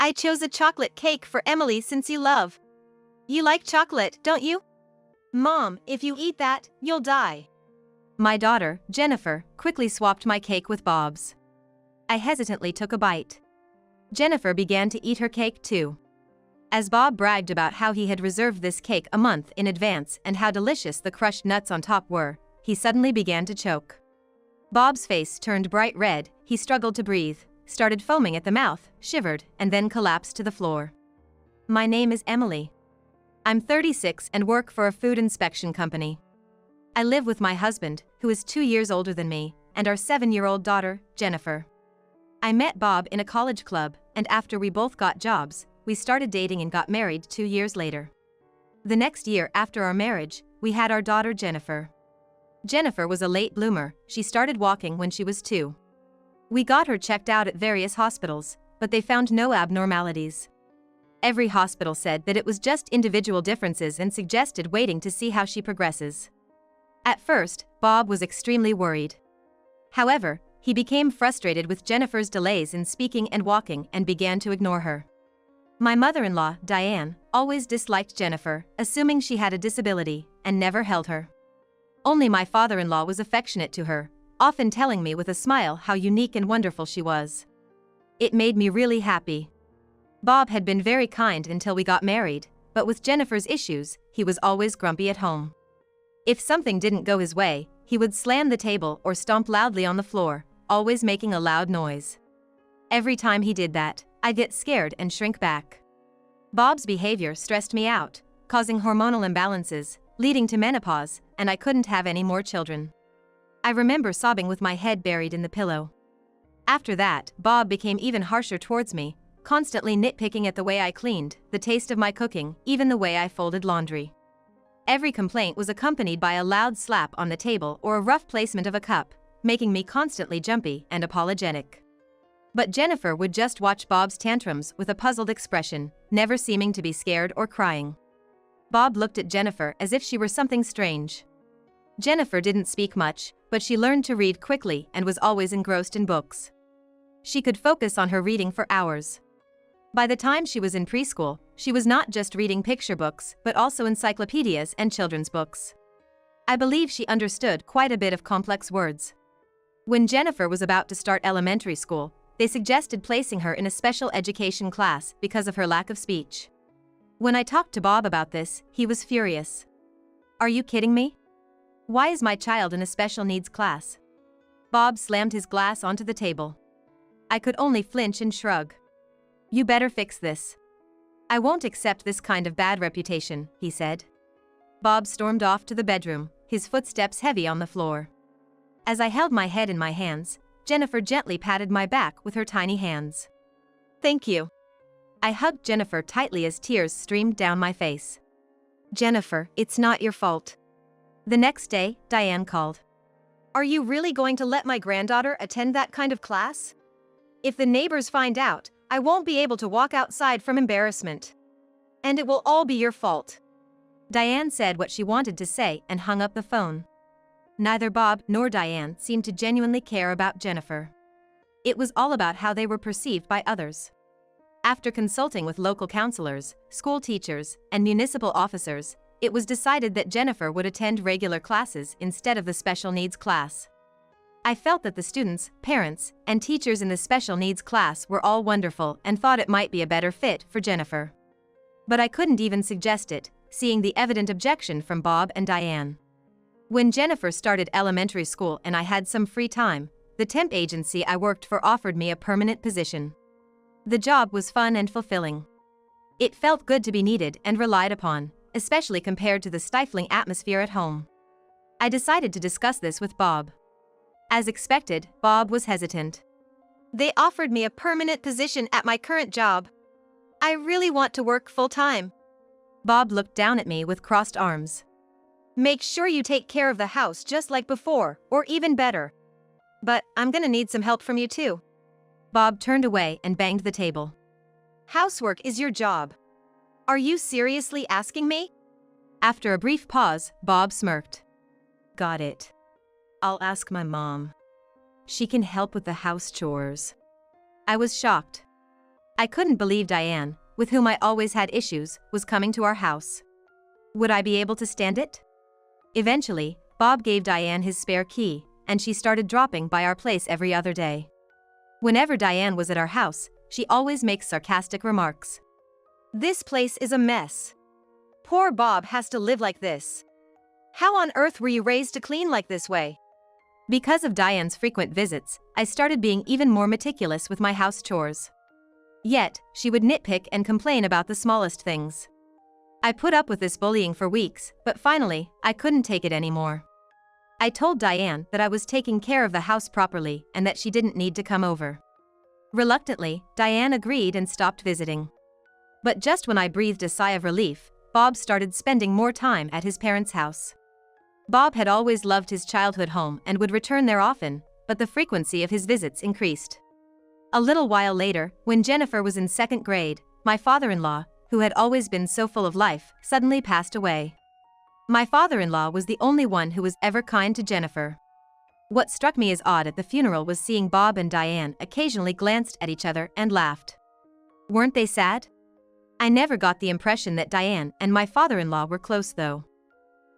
I chose a chocolate cake for Emily since you love. You like chocolate, don't you? Mom, if you eat that, you'll die. My daughter, Jennifer, quickly swapped my cake with Bob's. I hesitantly took a bite. Jennifer began to eat her cake too. As Bob bragged about how he had reserved this cake a month in advance and how delicious the crushed nuts on top were, he suddenly began to choke. Bob's face turned bright red, he struggled to breathe, started foaming at the mouth, shivered, and then collapsed to the floor. My name is Emily. I'm 36 and work for a food inspection company. I live with my husband, who is 2 years older than me, and our 7-year-old daughter, Jennifer. I met Bob in a college club, and after we both got jobs, we started dating and got married 2 years later. The next year after our marriage, we had our daughter Jennifer. Jennifer was a late bloomer, she started walking when she was 2. We got her checked out at various hospitals, but they found no abnormalities. Every hospital said that it was just individual differences and suggested waiting to see how she progresses. At first, Bob was extremely worried. However, he became frustrated with Jennifer's delays in speaking and walking and began to ignore her. My mother-in-law, Diane, always disliked Jennifer, assuming she had a disability, and never held her. Only my father-in-law was affectionate to her, often telling me with a smile how unique and wonderful she was. It made me really happy. Bob had been very kind until we got married, but with Jennifer's issues, he was always grumpy at home. If something didn't go his way, he would slam the table or stomp loudly on the floor, always making a loud noise. Every time he did that, I'd get scared and shrink back. Bob's behavior stressed me out, causing hormonal imbalances, leading to menopause, and I couldn't have any more children. I remember sobbing with my head buried in the pillow. After that, Bob became even harsher towards me, constantly nitpicking at the way I cleaned, the taste of my cooking, even the way I folded laundry. Every complaint was accompanied by a loud slap on the table or a rough placement of a cup, making me constantly jumpy and apologetic. But Jennifer would just watch Bob's tantrums with a puzzled expression, never seeming to be scared or crying. Bob looked at Jennifer as if she were something strange. Jennifer didn't speak much, but she learned to read quickly and was always engrossed in books. She could focus on her reading for hours. By the time she was in preschool, she was not just reading picture books, but also encyclopedias and children's books. I believe she understood quite a bit of complex words. When Jennifer was about to start elementary school, they suggested placing her in a special education class because of her lack of speech. When I talked to Bob about this, he was furious. Are you kidding me? Why is my child in a special needs class? Bob slammed his glass onto the table. I could only flinch and shrug. You better fix this. I won't accept this kind of bad reputation, he said. Bob stormed off to the bedroom, his footsteps heavy on the floor. As I held my head in my hands, Jennifer gently patted my back with her tiny hands. Thank you. I hugged Jennifer tightly as tears streamed down my face. Jennifer, it's not your fault. The next day, Diane called. Are you really going to let my granddaughter attend that kind of class? If the neighbors find out, I won't be able to walk outside from embarrassment. And it will all be your fault. Diane said what she wanted to say and hung up the phone. Neither Bob nor Diane seemed to genuinely care about Jennifer. It was all about how they were perceived by others. After consulting with local counselors, school teachers, and municipal officers, it was decided that Jennifer would attend regular classes instead of the special needs class. I felt that the students, parents, and teachers in the special needs class were all wonderful and thought it might be a better fit for Jennifer. But I couldn't even suggest it, seeing the evident objection from Bob and Diane. When Jennifer started elementary school and I had some free time, the temp agency I worked for offered me a permanent position. The job was fun and fulfilling. It felt good to be needed and relied upon, especially compared to the stifling atmosphere at home. I decided to discuss this with Bob. As expected, Bob was hesitant. They offered me a permanent position at my current job. I really want to work full-time. Bob looked down at me with crossed arms. Make sure you take care of the house just like before, or even better. But I'm gonna need some help from you too. Bob turned away and banged the table. Housework is your job. Are you seriously asking me? After a brief pause, Bob smirked. Got it. I'll ask my mom. She can help with the house chores. I was shocked. I couldn't believe Diane, with whom I always had issues, was coming to our house. Would I be able to stand it? Eventually, Bob gave Diane his spare key, and she started dropping by our place every other day. Whenever Diane was at our house, she always makes sarcastic remarks. "This place is a mess. Poor Bob has to live like this. How on earth were you raised to clean like this way?" Because of Diane's frequent visits, I started being even more meticulous with my house chores. Yet, she would nitpick and complain about the smallest things. I put up with this bullying for weeks, but finally, I couldn't take it anymore. I told Diane that I was taking care of the house properly and that she didn't need to come over. Reluctantly, Diane agreed and stopped visiting. But just when I breathed a sigh of relief, Bob started spending more time at his parents' house. Bob had always loved his childhood home and would return there often, but the frequency of his visits increased. A little while later, when Jennifer was in second grade, my father-in-law, who had always been so full of life, suddenly passed away. My father-in-law was the only one who was ever kind to Jennifer. What struck me as odd at the funeral was seeing Bob and Diane occasionally glanced at each other and laughed. Weren't they sad? I never got the impression that Diane and my father-in-law were close though.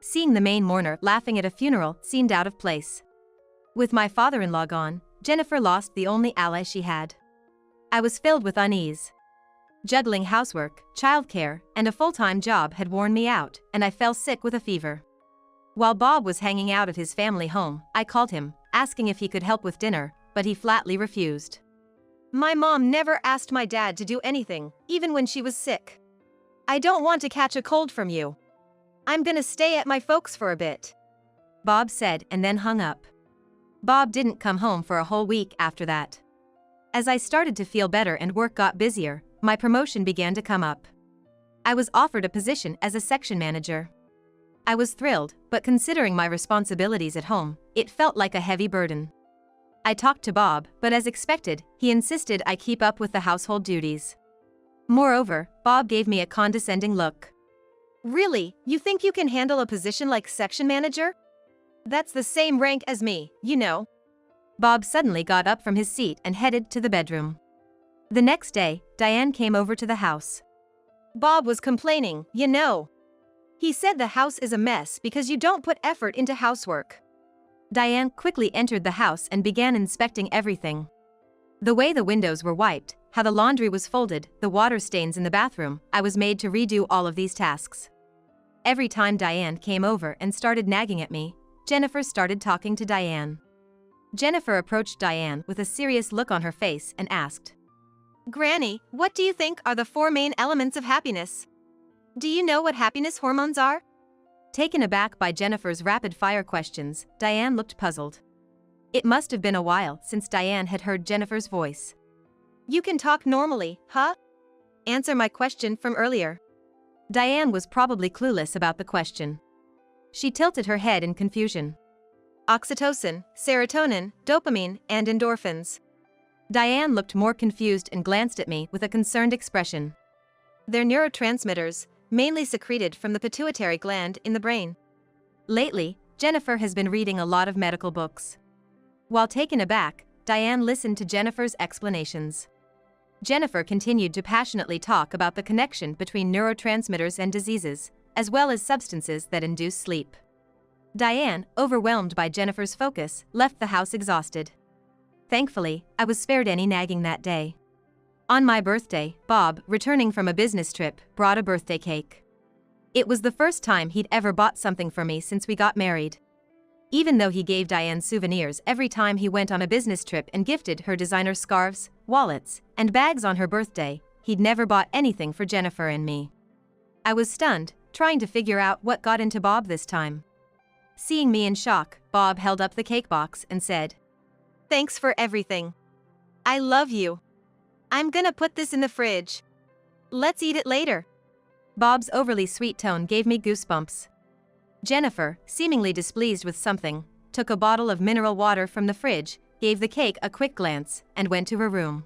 Seeing the main mourner laughing at a funeral seemed out of place. With my father-in-law gone, Jennifer lost the only ally she had. I was filled with unease. Juggling housework, childcare, and a full-time job had worn me out, and I fell sick with a fever. While Bob was hanging out at his family home, I called him, asking if he could help with dinner, but he flatly refused. "My mom never asked my dad to do anything, even when she was sick. I don't want to catch a cold from you. I'm gonna stay at my folks for a bit," Bob said and then hung up. Bob didn't come home for a whole week after that. As I started to feel better and work got busier, my promotion began to come up. I was offered a position as a section manager. I was thrilled, but considering my responsibilities at home, it felt like a heavy burden. I talked to Bob, but as expected, he insisted I keep up with the household duties. Moreover, Bob gave me a condescending look. "Really, you think you can handle a position like section manager? That's the same rank as me, you know." Bob suddenly got up from his seat and headed to the bedroom. The next day, Diane came over to the house. "Bob was complaining, you know. He said the house is a mess because you don't put effort into housework." Diane quickly entered the house and began inspecting everything. The way the windows were wiped, how the laundry was folded, the water stains in the bathroom, I was made to redo all of these tasks. Every time Diane came over and started nagging at me, Jennifer started talking to Diane. Jennifer approached Diane with a serious look on her face and asked, "Granny, what do you think are the 4 main elements of happiness? Do you know what happiness hormones are?" Taken aback by Jennifer's rapid-fire questions, Diane looked puzzled. It must have been a while since Diane had heard Jennifer's voice. "You can talk normally, huh? Answer my question from earlier." Diane was probably clueless about the question. She tilted her head in confusion. "Oxytocin, serotonin, dopamine, and endorphins." Diane looked more confused and glanced at me with a concerned expression. "They're neurotransmitters, mainly secreted from the pituitary gland in the brain." Lately, Jennifer has been reading a lot of medical books. While taken aback, Diane listened to Jennifer's explanations. Jennifer continued to passionately talk about the connection between neurotransmitters and diseases, as well as substances that induce sleep. Diane, overwhelmed by Jennifer's focus, left the house exhausted. Thankfully, I was spared any nagging that day. On my birthday, Bob, returning from a business trip, brought a birthday cake. It was the first time he'd ever bought something for me since we got married. Even though he gave Diane souvenirs every time he went on a business trip and gifted her designer scarves, wallets, and bags on her birthday, he'd never bought anything for Jennifer and me. I was stunned, trying to figure out what got into Bob this time. Seeing me in shock, Bob held up the cake box and said, "Thanks for everything. I love you. I'm gonna put this in the fridge. Let's eat it later." Bob's overly sweet tone gave me goosebumps. Jennifer, seemingly displeased with something, took a bottle of mineral water from the fridge, gave the cake a quick glance, and went to her room.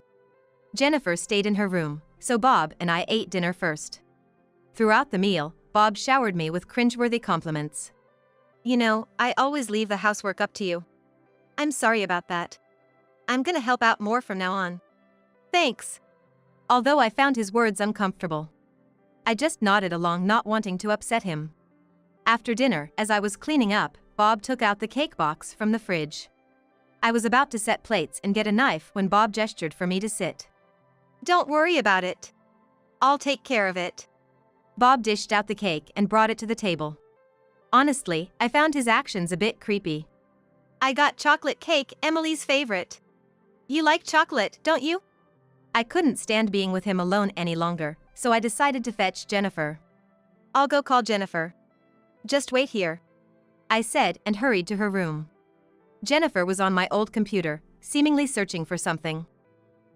Jennifer stayed in her room, so Bob and I ate dinner first. Throughout the meal, Bob showered me with cringeworthy compliments. "You know, I always leave the housework up to you. I'm sorry about that. I'm gonna help out more from now on. Thanks." although I found his words uncomfortable. I just nodded along, not wanting to upset him. After dinner, as I was cleaning up, Bob took out the cake box from the fridge. I was about to set plates and get a knife when Bob gestured for me to sit. "Don't worry about it. I'll take care of it." Bob dished out the cake and brought it to the table. Honestly, I found his actions a bit creepy. "I got chocolate cake, Emily's favorite. You like chocolate, don't you?" I couldn't stand being with him alone any longer, so I decided to fetch Jennifer. "I'll go call Jennifer. Just wait here," I said and hurried to her room. Jennifer was on my old computer, seemingly searching for something.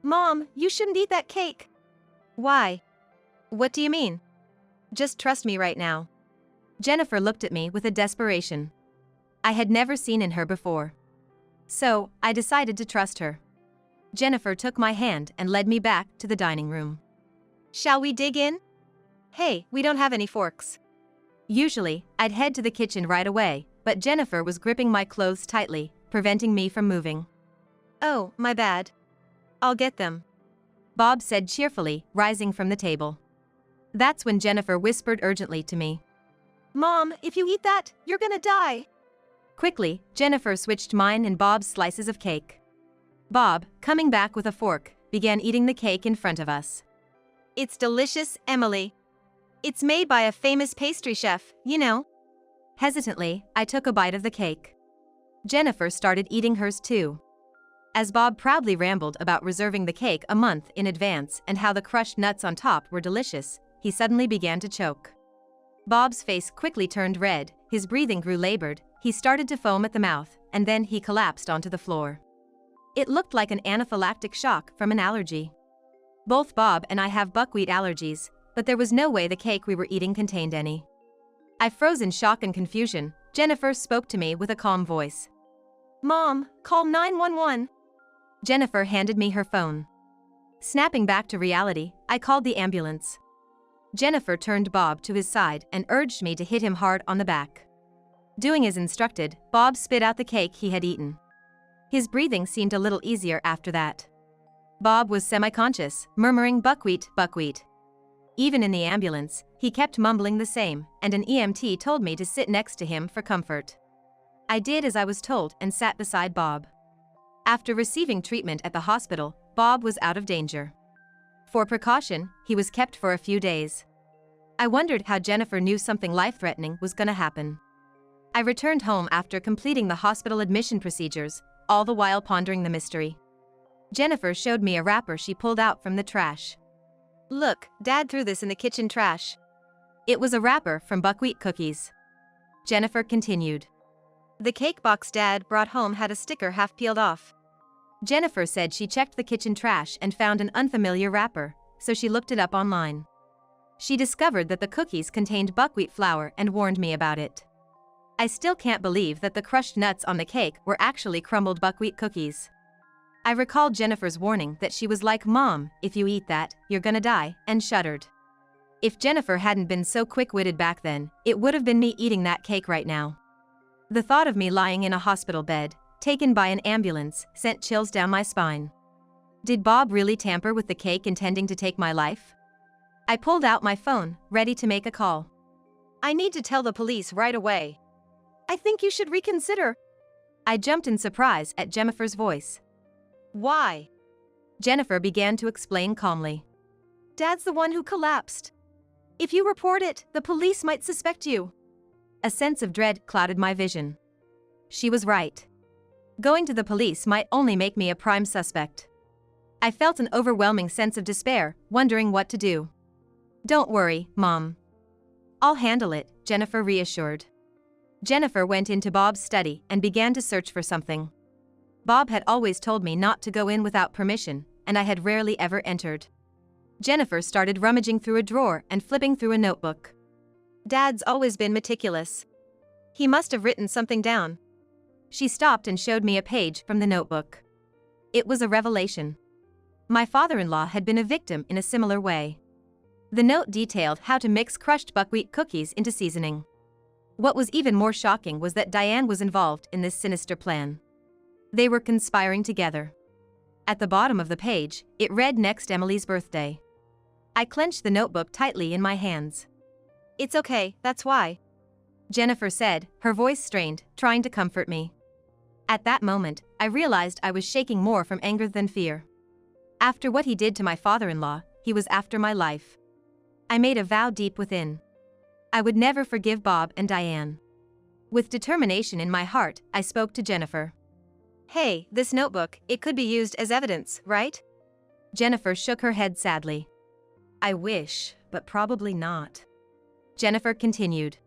"Mom, you shouldn't eat that cake." "Why? What do you mean?" "Just trust me right now." Jennifer looked at me with a desperation I had never seen in her before. So, I decided to trust her. Jennifer took my hand and led me back to the dining room. "Shall we dig in?" "Hey, we don't have any forks." Usually, I'd head to the kitchen right away, but Jennifer was gripping my clothes tightly, preventing me from moving. "Oh, my bad. I'll get them," Bob said cheerfully, rising from the table. That's when Jennifer whispered urgently to me. "Mom, if you eat that, you're gonna die." Quickly, Jennifer switched mine and Bob's slices of cake. Bob, coming back with a fork, began eating the cake in front of us. "It's delicious, Emily. It's made by a famous pastry chef, you know." Hesitantly, I took a bite of the cake. Jennifer started eating hers too. As Bob proudly rambled about reserving the cake a month in advance and how the crushed nuts on top were delicious, he suddenly began to choke. Bob's face quickly turned red, his breathing grew labored, he started to foam at the mouth, and then he collapsed onto the floor. It looked like an anaphylactic shock from an allergy. Both Bob and I have buckwheat allergies, but there was no way the cake we were eating contained any. I froze in shock and confusion. Jennifer spoke to me with a calm voice. "Mom, call 911. Jennifer handed me her phone. Snapping back to reality, I called the ambulance. Jennifer turned Bob to his side and urged me to hit him hard on the back. Doing as instructed, Bob spit out the cake he had eaten. His breathing seemed a little easier after that. Bob was semi-conscious, murmuring buckwheat, buckwheat. Even in the ambulance, he kept mumbling the same, and an EMT told me to sit next to him for comfort. I did as I was told and sat beside Bob. After receiving treatment at the hospital, Bob was out of danger. For precaution, he was kept for a few days. I wondered how Jennifer knew something life-threatening was gonna happen. I returned home after completing the hospital admission procedures, all the while pondering the mystery. Jennifer showed me a wrapper she pulled out from the trash. "Look, Dad threw this in the kitchen trash." It was a wrapper from buckwheat cookies. Jennifer continued. "The cake box Dad brought home had a sticker half peeled off." Jennifer said she checked the kitchen trash and found an unfamiliar wrapper, so she looked it up online. She discovered that the cookies contained buckwheat flour and warned me about it. I still can't believe that the crushed nuts on the cake were actually crumbled buckwheat cookies. I recalled Jennifer's warning that she was like, "Mom, if you eat that, you're gonna die," and shuddered. If Jennifer hadn't been so quick-witted back then, it would have been me eating that cake right now. The thought of me lying in a hospital bed, taken by an ambulance, sent chills down my spine. Did Bob really tamper with the cake intending to take my life? I pulled out my phone, ready to make a call. "I need to tell the police right away. I think you should reconsider." I jumped in surprise at Jennifer's voice. "Why?" Jennifer began to explain calmly. "Dad's the one who collapsed. If you report it, the police might suspect you." A sense of dread clouded my vision. She was right. Going to the police might only make me a prime suspect. I felt an overwhelming sense of despair, wondering what to do. "Don't worry, Mom. I'll handle it," Jennifer reassured. Jennifer went into Bob's study and began to search for something. Bob had always told me not to go in without permission, and I had rarely ever entered. Jennifer started rummaging through a drawer and flipping through a notebook. "Dad's always been meticulous. He must have written something down." She stopped and showed me a page from the notebook. It was a revelation. My father-in-law had been a victim in a similar way. The note detailed how to mix crushed buckwheat cookies into seasoning. What was even more shocking was that Diane was involved in this sinister plan. They were conspiring together. At the bottom of the page, it read next Emily's birthday. I clenched the notebook tightly in my hands. "It's okay, that's why," Jennifer said, her voice strained, trying to comfort me. At that moment, I realized I was shaking more from anger than fear. After what he did to my father-in-law, he was after my life. I made a vow deep within. I would never forgive Bob and Diane. With determination in my heart, I spoke to Jennifer. "Hey, this notebook, it could be used as evidence, right?" Jennifer shook her head sadly. "I wish, but probably not." Jennifer continued.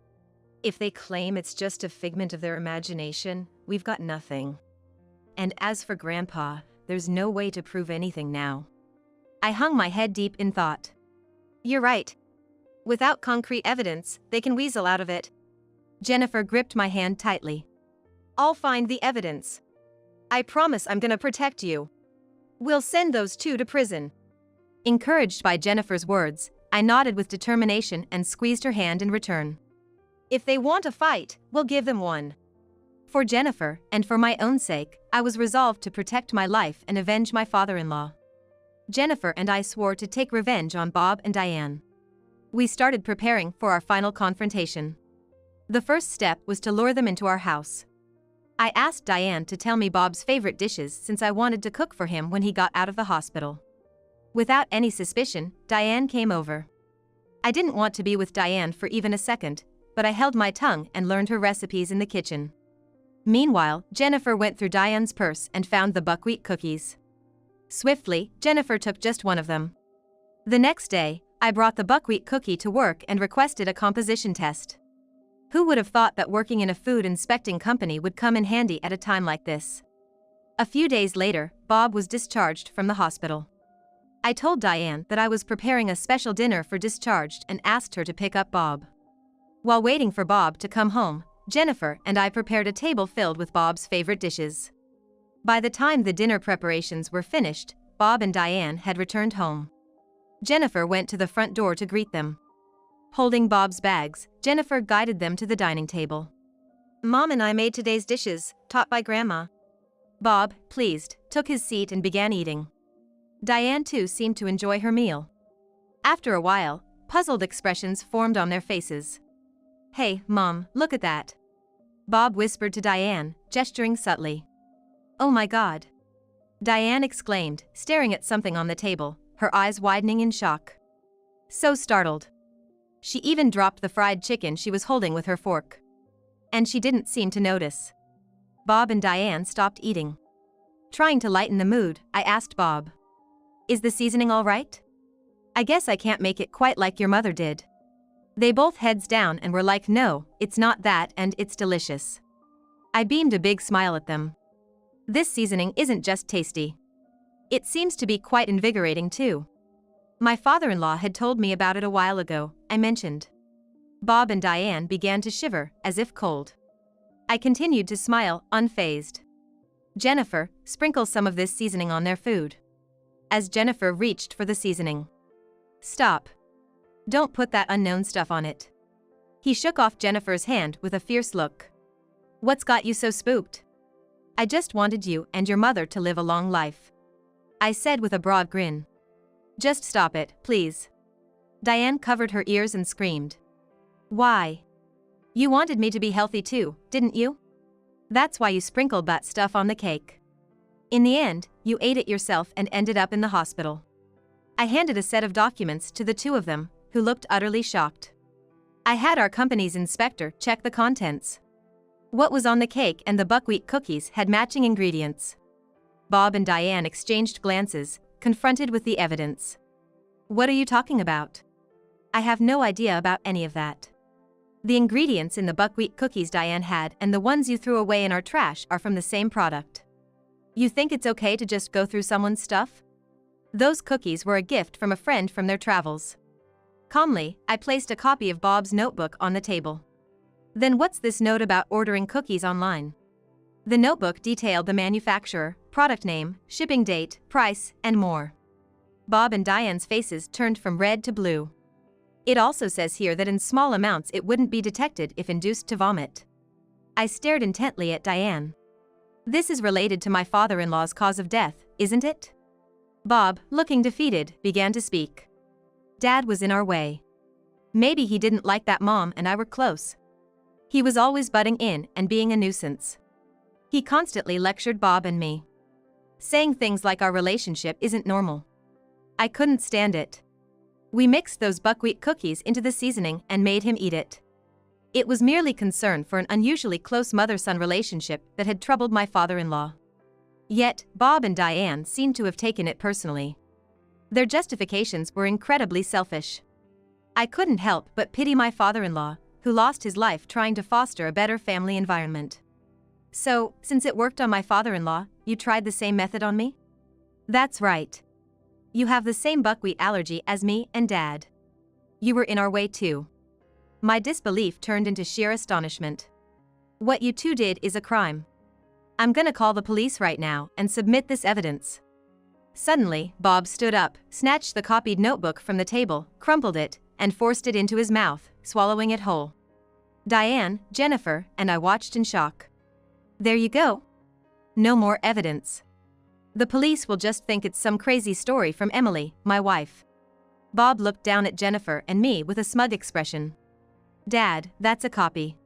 "If they claim it's just a figment of their imagination, we've got nothing. And as for Grandpa, there's no way to prove anything now." I hung my head deep in thought. "You're right. Without concrete evidence, they can weasel out of it." Jennifer gripped my hand tightly. "I'll find the evidence. I promise I'm gonna protect you. We'll send those two to prison." Encouraged by Jennifer's words, I nodded with determination and squeezed her hand in return. "If they want a fight, we'll give them one." For Jennifer, and for my own sake, I was resolved to protect my life and avenge my father-in-law. Jennifer and I swore to take revenge on Bob and Diane. We started preparing for our final confrontation. The first step was to lure them into our house. I asked Diane to tell me Bob's favorite dishes since I wanted to cook for him when he got out of the hospital. Without any suspicion, Diane came over. I didn't want to be with Diane for even a second, but I held my tongue and learned her recipes in the kitchen. Meanwhile, Jennifer went through Diane's purse and found the buckwheat cookies. Swiftly, Jennifer took just one of them. The next day, I brought the buckwheat cookie to work and requested a composition test. Who would have thought that working in a food inspecting company would come in handy at a time like this? A few days later, Bob was discharged from the hospital. I told Diane that I was preparing a special dinner for discharged and asked her to pick up Bob. While waiting for Bob to come home, Jennifer and I prepared a table filled with Bob's favorite dishes. By the time the dinner preparations were finished, Bob and Diane had returned home. Jennifer went to the front door to greet them. Holding Bob's bags, Jennifer guided them to the dining table. "Mom and I made today's dishes, taught by Grandma." Bob, pleased, took his seat and began eating. Diane too seemed to enjoy her meal. After a while, puzzled expressions formed on their faces. "Hey, Mom, look at that," Bob whispered to Diane, gesturing subtly. "Oh my God," Diane exclaimed, staring at something on the table, her eyes widening in shock. So startled. She even dropped the fried chicken she was holding with her fork. And she didn't seem to notice. Bob and Diane stopped eating. Trying to lighten the mood, I asked Bob, "Is the seasoning all right? I guess I can't make it quite like your mother did." They both heads down and were like, "No, it's not that and it's delicious." I beamed a big smile at them. This seasoning isn't just tasty. It seems to be quite invigorating too. My father-in-law had told me about it a while ago, I mentioned. Bob and Diane began to shiver, as if cold. I continued to smile, unfazed. "Jennifer, sprinkle some of this seasoning on their food." As Jennifer reached for the seasoning. "Stop. Don't put that unknown stuff on it." He shook off Jennifer's hand with a fierce look. "What's got you so spooked?" "I just wanted you and your mother to live a long life," I said with a broad grin. "Just stop it, please." Diane covered her ears and screamed. "Why? You wanted me to be healthy too, didn't you? That's why you sprinkled that stuff on the cake. In the end, you ate it yourself and ended up in the hospital." I handed a set of documents to the two of them, who looked utterly shocked. I had our company's inspector check the contents. What was on the cake and the buckwheat cookies had matching ingredients. Bob and Diane exchanged glances, confronted with the evidence. "What are you talking about?" "I have no idea about any of that. The ingredients in the buckwheat cookies Diane had and the ones you threw away in our trash are from the same product. You think it's okay to just go through someone's stuff? Those cookies were a gift from a friend from their travels." Calmly, I placed a copy of Bob's notebook on the table. "Then what's this note about ordering cookies online?" The notebook detailed the manufacturer, product name, shipping date, price, and more. Bob and Diane's faces turned from red to blue. "It also says here that in small amounts it wouldn't be detected if induced to vomit." I stared intently at Diane. This is related to my father-in-law's cause of death, isn't it? Bob, looking defeated, began to speak. Dad was in our way. Maybe he didn't like that Mom and I were close. He was always butting in and being a nuisance. He constantly lectured Bob and me, saying things like our relationship isn't normal. I couldn't stand it. We mixed those buckwheat cookies into the seasoning and made him eat it. It was merely concern for an unusually close mother-son relationship that had troubled my father-in-law. Yet, Bob and Diane seemed to have taken it personally. Their justifications were incredibly selfish. I couldn't help but pity my father-in-law, who lost his life trying to foster a better family environment. So, since it worked on my father-in-law, you tried the same method on me? That's right. You have the same buckwheat allergy as me and Dad. You were in our way too. My disbelief turned into sheer astonishment. What you two did is a crime. I'm gonna call the police right now and submit this evidence. Suddenly, Bob stood up, snatched the copied notebook from the table, crumpled it, and forced it into his mouth, swallowing it whole. Diane, Jennifer, and I watched in shock. There you go. No more evidence. The police will just think it's some crazy story from Emily, my wife. Bob looked down at Jennifer and me with a smug expression. Dad, that's a copy.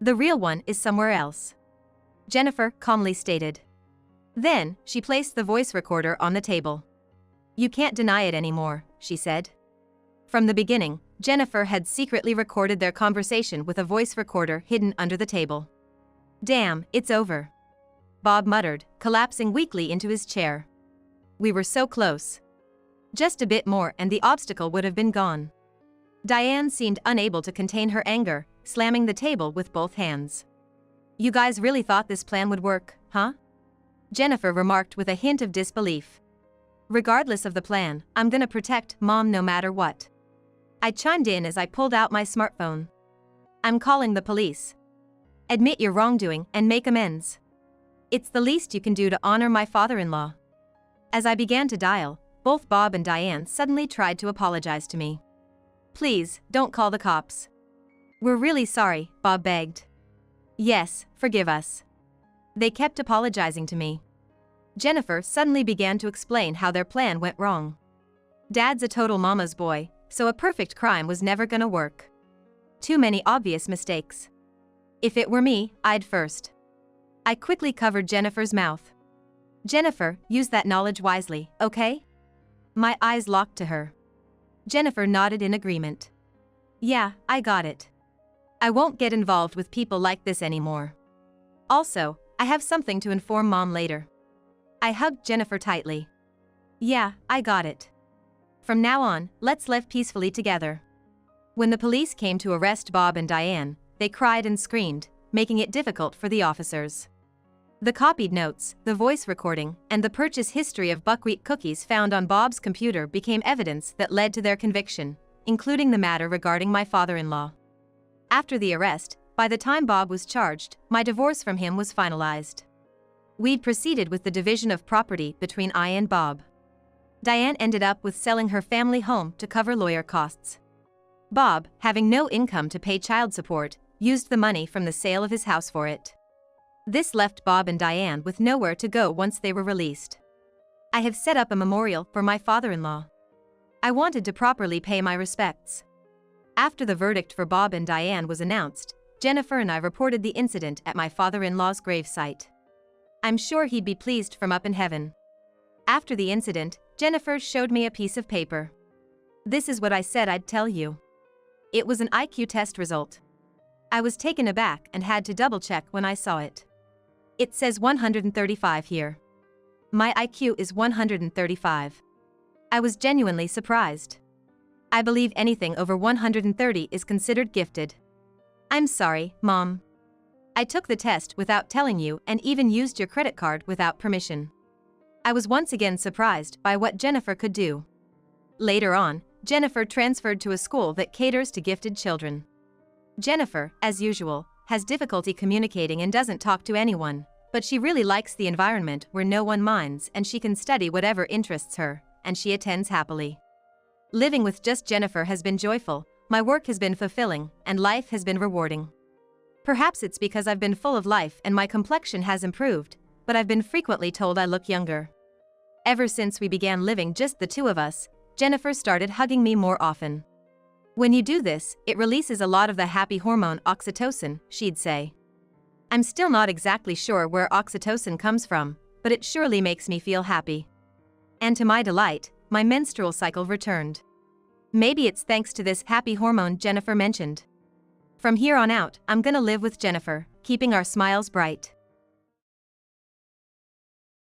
The real one is somewhere else. Jennifer calmly stated. Then, she placed the voice recorder on the table. You can't deny it anymore, she said. From the beginning, Jennifer had secretly recorded their conversation with a voice recorder hidden under the table. Damn, it's over. Bob muttered, collapsing weakly into his chair. We were so close. Just a bit more and the obstacle would have been gone. Diane seemed unable to contain her anger, slamming the table with both hands. You guys really thought this plan would work, huh? Jennifer remarked with a hint of disbelief. Regardless of the plan, I'm gonna protect Mom no matter what. I chimed in as I pulled out my smartphone. I'm calling the police. Admit your wrongdoing and make amends. It's the least you can do to honor my father-in-law. As I began to dial, both Bob and Diane suddenly tried to apologize to me. Please, don't call the cops. We're really sorry, Bob begged. Yes, forgive us. They kept apologizing to me. Jennifer suddenly began to explain how their plan went wrong. Dad's a total mama's boy, so a perfect crime was never gonna work. Too many obvious mistakes. If it were me, I'd first. I quickly covered Jennifer's mouth. Jennifer, use that knowledge wisely, okay? My eyes locked to her. Jennifer nodded in agreement. Yeah, I got it. I won't get involved with people like this anymore. Also, I have something to inform Mom later. I hugged Jennifer tightly. Yeah, I got it. From now on, let's live peacefully together. When the police came to arrest Bob and Diane, they cried and screamed, making it difficult for the officers. The copied notes, the voice recording, and the purchase history of buckwheat cookies found on Bob's computer became evidence that led to their conviction, including the matter regarding my father-in-law. After the arrest, by the time Bob was charged, my divorce from him was finalized. We'd proceeded with the division of property between I and Bob. Diane ended up with selling her family home to cover lawyer costs. Bob, having no income to pay child support, used the money from the sale of his house for it. This left Bob and Diane with nowhere to go once they were released. I have set up a memorial for my father-in-law. I wanted to properly pay my respects. After the verdict for Bob and Diane was announced, Jennifer and I reported the incident at my father-in-law's gravesite. I'm sure he'd be pleased from up in heaven. After the incident, Jennifer showed me a piece of paper. This is what I said I'd tell you. It was an IQ test result. I was taken aback and had to double-check when I saw it. It says 135 here. My IQ is 135. I was genuinely surprised. I believe anything over 130 is considered gifted. I'm sorry, Mom. I took the test without telling you and even used your credit card without permission. I was once again surprised by what Jennifer could do. Later on, Jennifer transferred to a school that caters to gifted children. Jennifer, as usual, has difficulty communicating and doesn't talk to anyone, but she really likes the environment where no one minds and she can study whatever interests her, and she attends happily. Living with just Jennifer has been joyful, my work has been fulfilling, and life has been rewarding. Perhaps it's because I've been full of life and my complexion has improved, but I've been frequently told I look younger. Ever since we began living just the two of us, Jennifer started hugging me more often. When you do this, it releases a lot of the happy hormone oxytocin, she'd say. I'm still not exactly sure where oxytocin comes from, but it surely makes me feel happy. And to my delight, my menstrual cycle returned. Maybe it's thanks to this happy hormone Jennifer mentioned. From here on out, I'm gonna live with Jennifer, keeping our smiles bright.